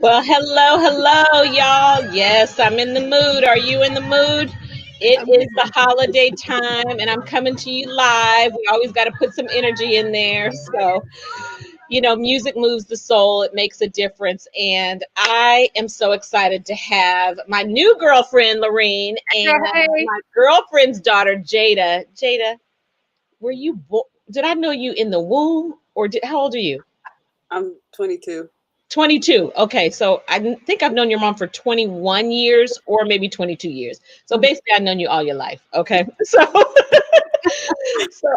Well, hello, y'all. Yes, I'm in the mood. Are you in the mood? It I'm is the holiday time, and I'm coming to you live. We always got to put some energy in there. So, music moves the soul, it makes a difference. And I am so excited to have my new girlfriend, Lorene, and girl, hey. my girlfriend's daughter, Jada. Jada, did I know you in the womb, or how old are you? I'm 22. 22. Okay, so think I've known your mom for 21 years or maybe 22 years. So basically, I've known you all your life. Okay, so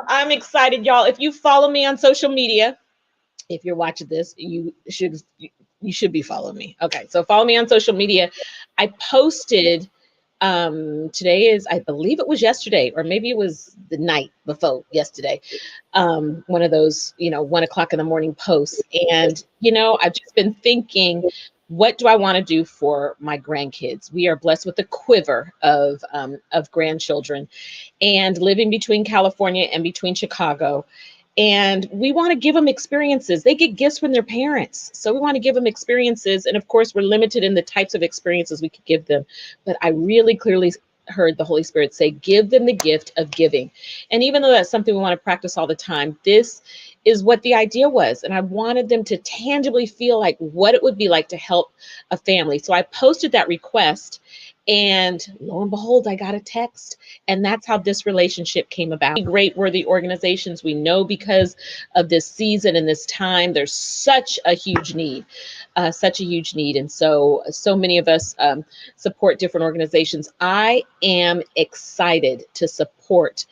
I'm excited, y'all. If you follow me on social media, if you're watching this, you should be following me. Okay, so follow me on social media. I posted today is, I believe it was yesterday, or maybe it was the night before yesterday, one of those 1 o'clock in the morning posts. And I've just been thinking, what do I want to do for my grandkids? We are blessed with a quiver of grandchildren, and living between California and between Chicago, and we want to give them experiences. They get gifts from their parents, so we want to give them experiences. And of course, we're limited in the types of experiences we could give them, but I really clearly heard the Holy Spirit say, give them the gift of giving. And even though that's something we want to practice all the time, this is what the idea was. And I wanted them to tangibly feel like what it would be like to help a family. So I posted that request, and lo and behold, I got a text. And that's how this relationship came about. Great worthy organizations, we know, because of this season and this time, there's such a huge need, and so many of us support different organizations. I am excited to support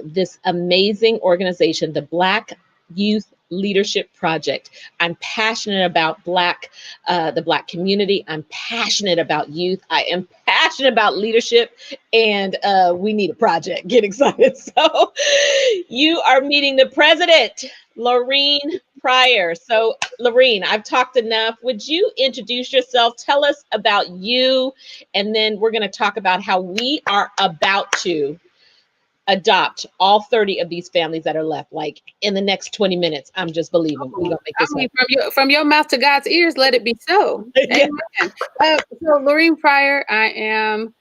this amazing organization, the Black Youth Leadership Project. I'm passionate about the Black community. I'm passionate about youth. I am passionate about leadership, and we need a project. Get excited. So you are meeting the president, Lorene Pryor. So Lorene, I've talked enough. Would you introduce yourself? Tell us about you, and then we're going to talk about how we are about to adopt all 30 of these families that are left, like in the next 20 minutes. I'm just believing we're gonna make I this mean, happen. from your mouth to God's ears, let it be so. Yeah. Amen. So, Lorene Pryor, I am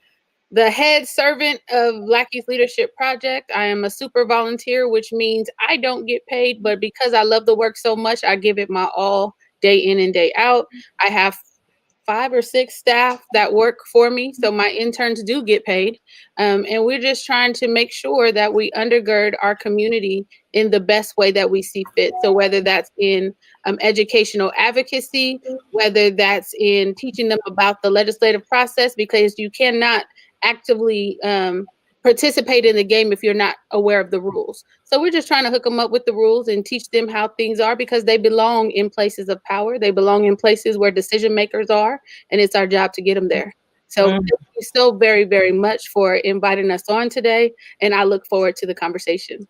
the head servant of Black Youth Leadership Project. I am a super volunteer, which means I don't get paid, but because I love the work so much, I give it my all day in and day out. I have 5 or 6 staff that work for me, so my interns do get paid, and we're just trying to make sure that we undergird our community in the best way that we see fit. So whether that's in educational advocacy, whether that's in teaching them about the legislative process, because you cannot actively participate in the game if you're not aware of the rules. So we're just trying to hook them up with the rules and teach them how things are, because they belong in places of power. They belong in places where decision makers are, and it's our job to get them there. So thank you so very, very much for inviting us on today, and I look forward to the conversation.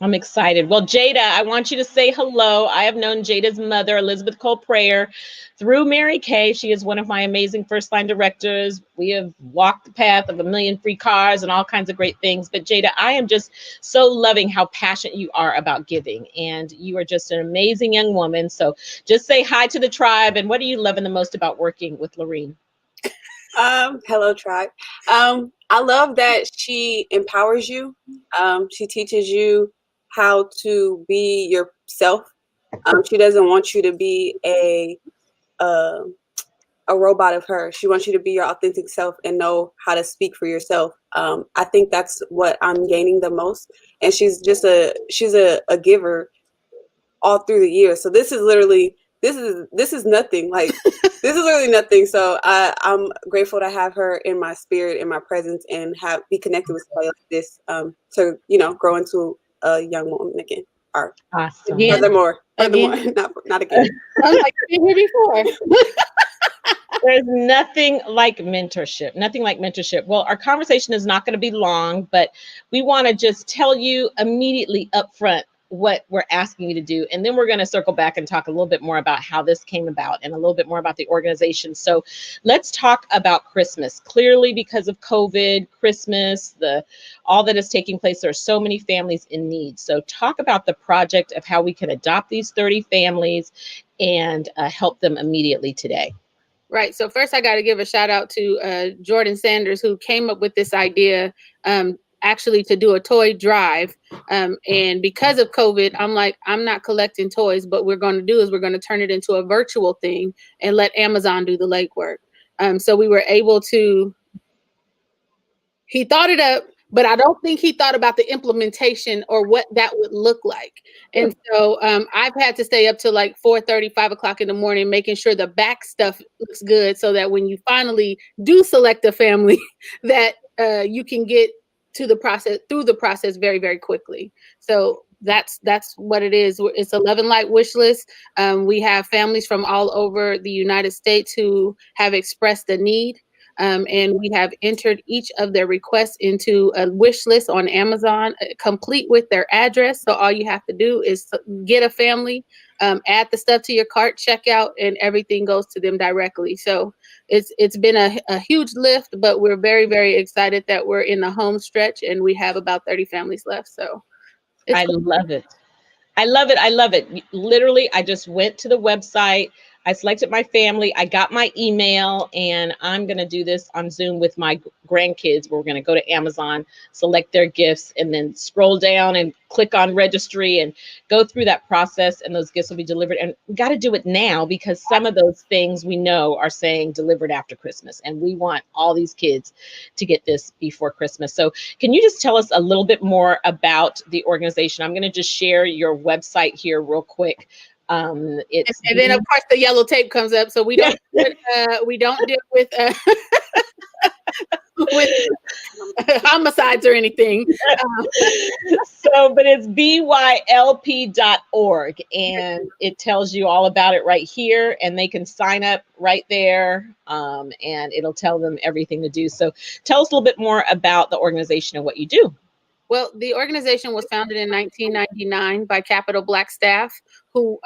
I'm excited. Well, Jada, I want you to say hello. I have known Jada's mother, Elizabeth Cole Prayer, through Mary Kay. She is one of my amazing first line directors. We have walked the path of a million free cars and all kinds of great things. But Jada, I am just so loving how passionate you are about giving. And you are just an amazing young woman. So just say hi to the tribe. And what are you loving the most about working with Lorene? Hello, tribe. I love that she empowers you. She teaches you how to be yourself. She doesn't want you to be uh, a robot of her. She wants you to be your authentic self and know how to speak for yourself. I think that's what I'm gaining the most. And she's a giver all through the years. So this is nothing. Like this is really nothing. So I'm grateful to have her in my spirit, in my presence, and be connected with somebody like this. To grow into a young woman again. Or Awesome. Again, furthermore, Again? not again. I was like, I've been here before. There's nothing like mentorship. Nothing like mentorship. Well, our conversation is not going to be long, but we want to just tell you immediately up front what we're asking you to do. And then we're going to circle back and talk a little bit more about how this came about and a little bit more about the organization. So let's talk about Christmas. Clearly, because of COVID, Christmas, all that is taking place, there are so many families in need. So talk about the project of how we can adopt these 30 families and help them immediately today. Right. So first I got to give a shout out to Jordan Sanders, who came up with this idea actually to do a toy drive. And because of COVID, I'm like, I'm not collecting toys, but we're going to do is we're going to turn it into a virtual thing and let Amazon do the legwork. So we were able to, he thought it up, but I don't think he thought about the implementation or what that would look like. And so I've had to stay up till like 4:30, 5 o'clock in the morning, making sure the back stuff looks good so that when you finally do select a family, that you can get to the process, through the process very, very quickly. So that's what it is. It's a Love and Light wish list. We have families from all over the United States who have expressed the need. And we have entered each of their requests into a wish list on Amazon, complete with their address. So all you have to do is get a family, add the stuff to your cart, check out, and everything goes to them directly. So it's been a huge lift, but we're very, very excited that we're in the home stretch and we have about 30 families left. So I love it. I love it. I love it. Literally, I just went to the website. I selected my family. I got my email, and I'm going to do this on Zoom with my grandkids. We're going to go to Amazon, select their gifts, and then scroll down and click on registry and go through that process, and those gifts will be delivered. And we got to do it now because some of those things we know are saying delivered after Christmas, and we want all these kids to get this before Christmas. So can you just tell us a little bit more about the organization? I'm going to just share your website here real quick. It's and then of course the yellow tape comes up, so we don't deal with with homicides or anything. But it's bylp.org, and it tells you all about it right here, and they can sign up right there, and it'll tell them everything to do. So tell us a little bit more about the organization and what you do. Well, the organization was founded in 1999 by Capitol Black staff who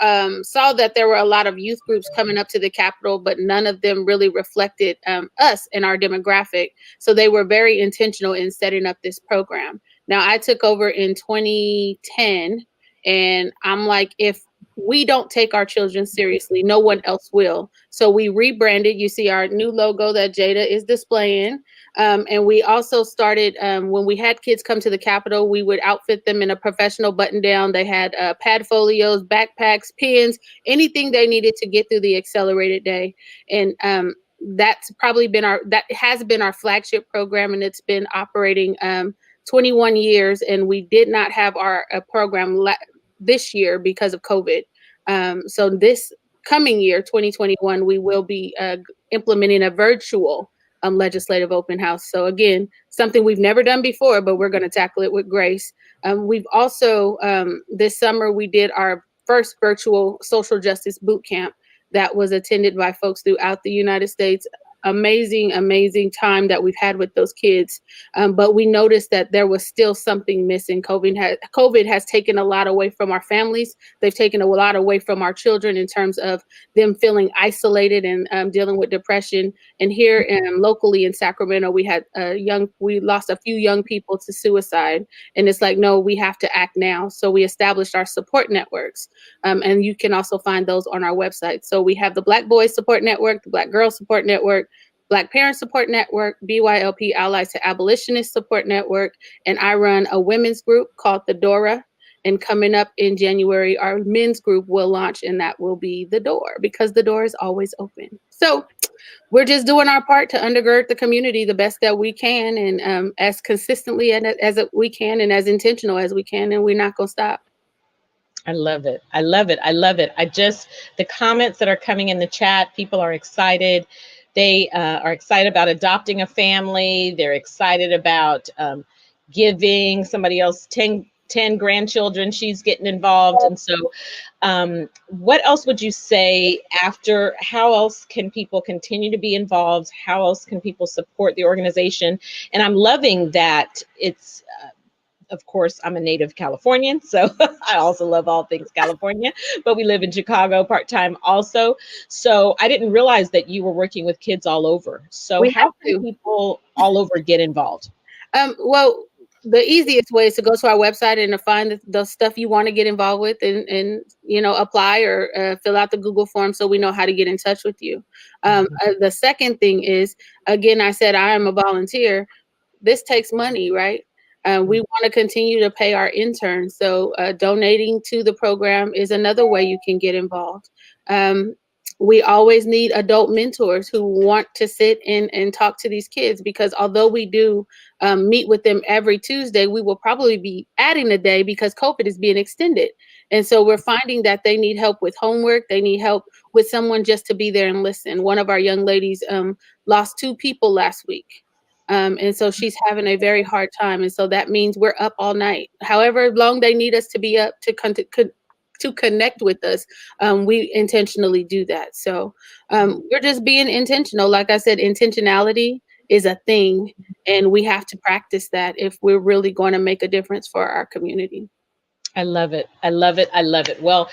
saw that there were a lot of youth groups coming up to the Capitol, but none of them really reflected us and our demographic. So they were very intentional in setting up this program. Now, I took over in 2010, and I'm like, if we don't take our children seriously, no one else will. So we rebranded. You see our new logo that Jada is displaying. And we also started, when we had kids come to the Capitol, we would outfit them in a professional button down. They had pad folios, backpacks, pens, anything they needed to get through the accelerated day. And that's probably been that has been our flagship program, and it's been operating 21 years. And we did not have our program this year because of COVID. So this coming year, 2021, we will be implementing a virtual legislative open house. So again, something we've never done before, but we're going to tackle it with grace. We've also, this summer, we did our first virtual social justice boot camp that was attended by folks throughout the United States. Amazing, amazing time that we've had with those kids. But we noticed that there was still something missing. COVID has taken a lot away from our families. They've taken a lot away from our children in terms of them feeling isolated and dealing with depression. And here locally in Sacramento, we lost a few young people to suicide. And it's like, no, we have to act now. So we established our support networks. And you can also find those on our website. So we have the Black Boys Support Network, the Black Girls Support Network, Black Parents Support Network, BYLP Allies to Abolitionists Support Network, and I run a women's group called the DORA. And coming up in January, our men's group will launch, and that will be the door, because the door is always open. So we're just doing our part to undergird the community the best that we can, and as consistently as we can, and as intentional as we can, and we're not going to stop. I love it. I love it. I love it. The comments that are coming in the chat, people are excited. They are excited about adopting a family. They're excited about giving somebody else 10 grandchildren. She's getting involved. And so what else would you say after? How else can people continue to be involved? How else can people support the organization? And I'm loving that it's of course, I'm a native Californian, so I also love all things California, but we live in Chicago part-time also. So I didn't realize that you were working with kids all over. So how can people all over get involved? Well, the easiest way is to go to our website and to find the stuff you want to get involved with, and apply or fill out the Google form so we know how to get in touch with you. The second thing is, again, I said I am a volunteer. This takes money, right? We want to continue to pay our interns. So donating to the program is another way you can get involved. We always need adult mentors who want to sit and talk to these kids, because although we do meet with them every Tuesday, we will probably be adding a day because COVID is being extended. And so we're finding that they need help with homework. They need help with someone just to be there and listen. One of our young ladies lost 2 people last week. And so she's having a very hard time. And so that means we're up all night. However long they need us to be up to connect with us, we intentionally do that. So we're just being intentional. Like I said, intentionality is a thing, and we have to practice that if we're really going to make a difference for our community. I love it. I love it. I love it. Well,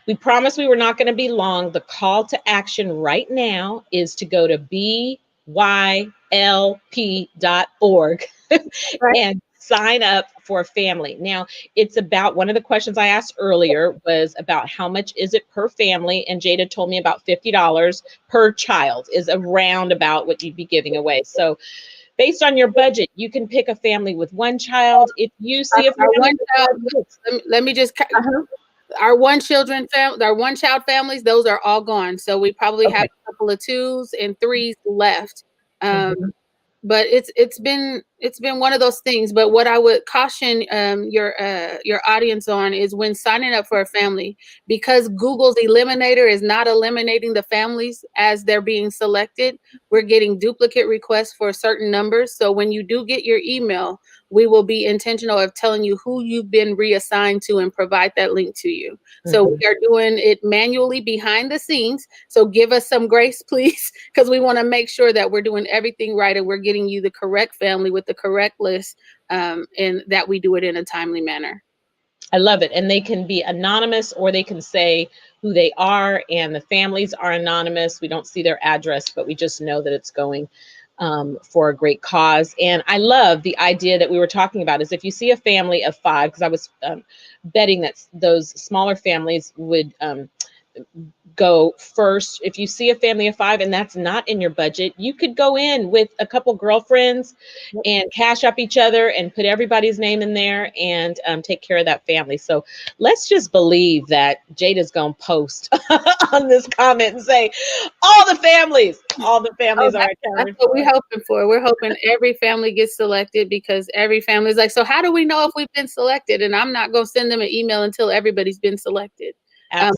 we promised we were not going to be long. The call to action right now is to go to bylp.org Right. and sign up for a family. Now, it's about, one of the questions I asked earlier was about how much is it per family, and Jada told me about $50 per child is around about what you'd be giving away. So based on your budget, you can pick a family with 1 child. If you see a family let me just our one child families, those are all gone. So we probably have a couple of 2s and 3s left. But it's been one of those things. But what I would caution your audience on is, when signing up for a family, because Google's eliminator is not eliminating the families as they're being selected, we're getting duplicate requests for certain numbers. So when you do get your email, we will be intentional of telling you who you've been reassigned to and provide that link to you. So we are doing it manually behind the scenes. So give us some grace, please, because we want to make sure that we're doing everything right and we're getting you the correct family with the correct list, and that we do it in a timely manner. I love it. And they can be anonymous, or they can say who they are, and the families are anonymous. We don't see their address, but we just know that it's going for a great cause. And I love the idea that we were talking about, is if you see a family of 5, because I was betting that those smaller families would go first. If you see a family of 5 and that's not in your budget, you could go in with a couple girlfriends and cash up each other and put everybody's name in there and take care of that family. So let's just believe that Jada's gonna post on this comment and say, all the families are accounted. That's what we're hoping for. We're hoping every family gets selected, because every family is like, so how do we know if we've been selected? And I'm not gonna send them an email until everybody's been selected.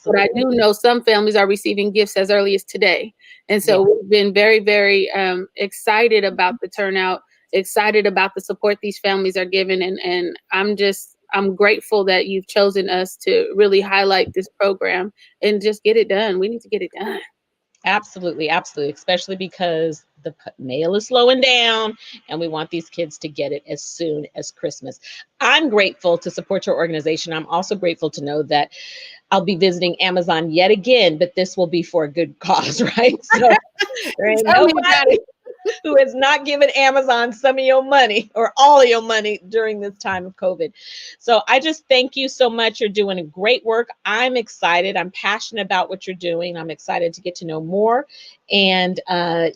But I do know some families are receiving gifts as early as today. And so we've been very, very excited about the turnout, excited about the support these families are given. And I'm grateful that you've chosen us to really highlight this program and just get it done. We need to get it done. Absolutely, absolutely, especially because the mail is slowing down and we want these kids to get it as soon as Christmas. I'm grateful to support your organization. I'm also grateful to know that I'll be visiting Amazon yet again, but this will be for a good cause, right? So there ain't nobody who has not given Amazon some of your money or all of your money during this time of COVID. So I just thank you so much. You're doing great work. I'm excited. I'm passionate about what you're doing. I'm excited to get to know more. And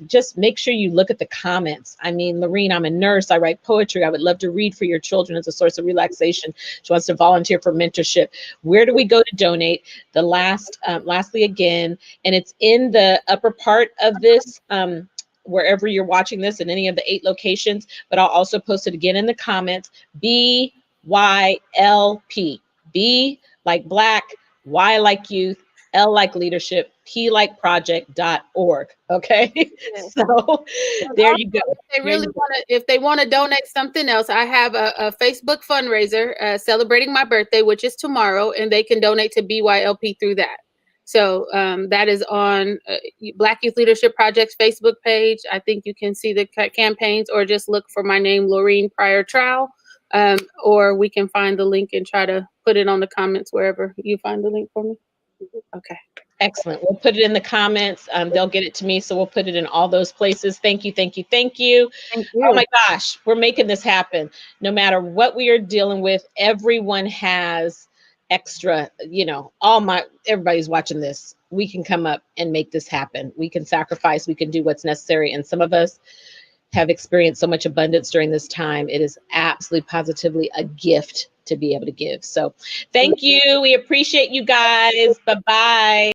just make sure you look at the comments. I mean, Lorene, I'm a nurse. I write poetry. I would love to read for your children as a source of relaxation. She wants to volunteer for mentorship. Where do we go to donate? The lastly again, and it's in the upper part of this, wherever you're watching this, in any of the 8 locations, but I'll also post it again in the comments. BYLP. B like black, Y like youth, L like leadership, P like project.org. Okay. Yes. So there you go. If they want to donate something else, I have a Facebook fundraiser celebrating my birthday, which is tomorrow, and they can donate to BYLP through that. So that is on Black Youth Leadership Project's Facebook page. I think you can see the campaigns, or just look for my name, Lorene Pryor Trowell, or we can find the link and try to put it on the comments wherever you find the link for me. Okay. Excellent. We'll put it in the comments. They'll get it to me, so we'll put it in all those places. Thank you, thank you, thank you. Thank you. Oh my gosh, we're making this happen. No matter what we are dealing with, everyone has extra, you know, everybody's watching this. We can come up and make this happen. We can sacrifice, we can do what's necessary. And some of us have experienced so much abundance during this time. It is absolutely positively a gift to be able to give. So thank you. We appreciate you guys. Bye-bye.